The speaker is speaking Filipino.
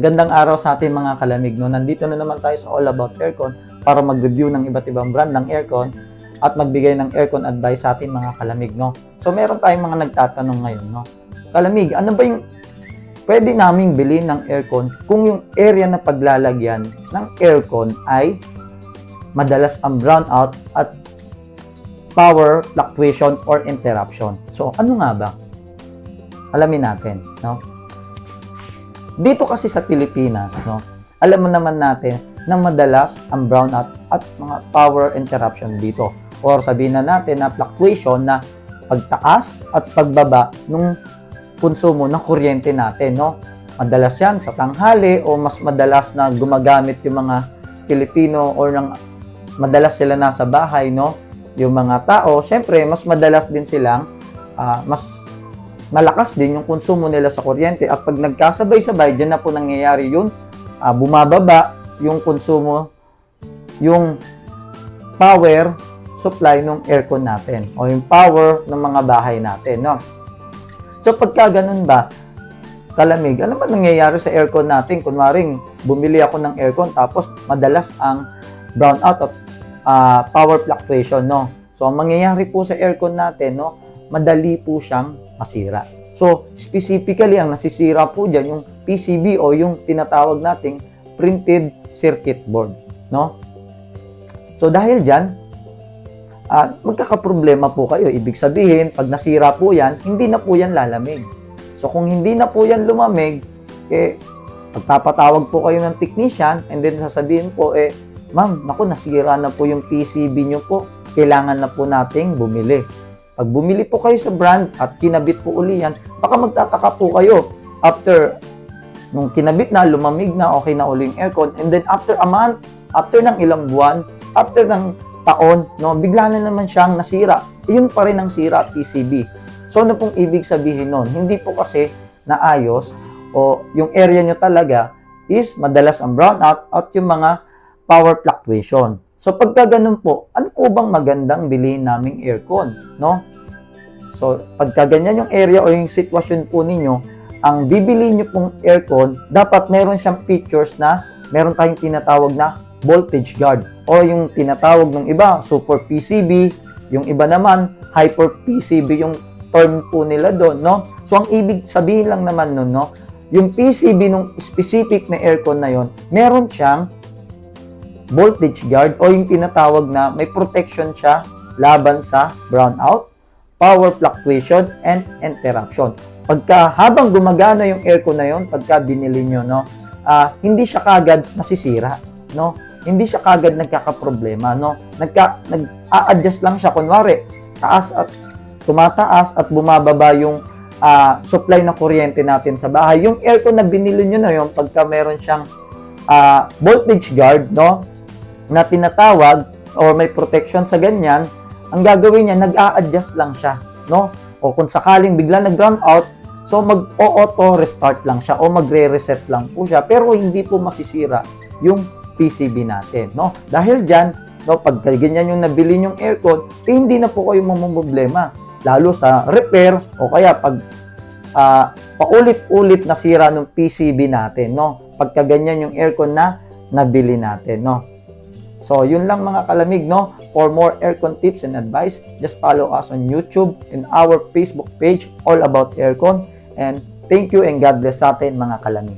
Magandang araw sa ating mga kalamig, no? Nandito na naman tayo sa All About Aircon para mag-review ng iba't ibang brand ng aircon at magbigay ng aircon advice sa ating mga kalamig, no? So meron tayong mga nagtatanong ngayon, no? Kalamig, ano ba yung pwede naming bilhin ng aircon kung yung area na paglalagyan ng aircon ay madalas ang brownout at power fluctuation or interruption? So ano nga ba? Alamin natin, no? Dito kasi sa Pilipinas, no, alam mo naman natin na madalas ang brownout at mga power interruption dito. Or sabihin na natin na fluctuation na pagtaas at pagbaba ng konsumo ng kuryente natin, no. Madalas yan sa tanghali o mas madalas na gumagamit yung mga Pilipino or madalas sila nasa bahay, no. Yung mga tao, syempre mas madalas din silang mas malakas din yung konsumo nila sa kuryente at pag nagkasabay-sabay, dyan na po nangyayari yun, bumababa yung konsumo, yung power supply ng aircon natin o yung power ng mga bahay natin, no? So pagka ganun ba, kalamig, ano ba nangyayari sa aircon natin? Kunwaring, bumili ako ng aircon tapos madalas ang brownout at power fluctuation, no? So ang mangyayari po sa aircon natin, no, madali po siyang masira. So, specifically, ang nasisira po dyan, yung PCB o yung tinatawag nating printed circuit board, no? So, dahil dyan, magkakaproblema po kayo. Ibig sabihin, pag nasira po yan, hindi na po yan lalamig. So, kung hindi na po yan lumamig, magpapatawag po kayo ng technician and then sasabihin po, ma'am, naku, nasira na po yung PCB nyo po. Kailangan na po nating bumili. Pag bumili po kayo sa brand at kinabit po uli yan, baka magtataka po kayo after nung kinabit na, lumamig na, okay na uli yung aircon, and then after a month, after ng ilang buwan, after ng taon, no, bigla na naman siyang nasira. Yun pa rin ang sira PCB. So ano pong ibig sabihin nun? Hindi po kasi naayos o yung area nyo talaga is madalas ang brownout at yung mga power fluctuation. So, pagka ganun po, ano po bang magandang bilhin naming aircon, no? So, pagka ganyan yung area o yung sitwasyon po ninyo, ang bibili nyo pong aircon, dapat meron siyang features na meron tayong tinatawag na voltage guard o yung tinatawag ng iba, super PCB, yung iba naman, hyper PCB yung term po nila doon, no? So, ang ibig sabihin lang naman nun, no? Yung PCB nung specific na aircon na yon, meron siyang voltage guard o yung tinatawag na may protection siya laban sa brownout, power fluctuation, and interruption. Pagka habang gumagana yung aircon na yon, pagka binili nyo, no, hindi siya kagad nasisira, no? Hindi siya kagad nagkakaproblema, no? Nag-a-adjust lang siya, kunwari, tumataas at bumababa yung supply ng kuryente natin sa bahay. Yung aircon na binili nyo na yon, pagka meron siyang voltage guard, no, na tinatawag or may protection sa ganyan, ang gagawin niya, nag-a-adjust lang siya, no? O kung sakaling bigla nag-brown out, so mag-auto restart lang siya o magre-reset lang po siya, pero hindi po masisira yung PCB natin, no? Dahil diyan, no, pag ganyan yung nabili yung aircon, hindi na po kayo mamumblema, lalo sa repair o kaya pag paulit-ulit nasira ng PCB natin, no? Pagka ganyan yung aircon na nabili natin, no? So, yun lang mga kalamig, no? For more aircon tips and advice, just follow us on YouTube and our Facebook page, All About Aircon. And thank you and God bless sa atin mga kalamig.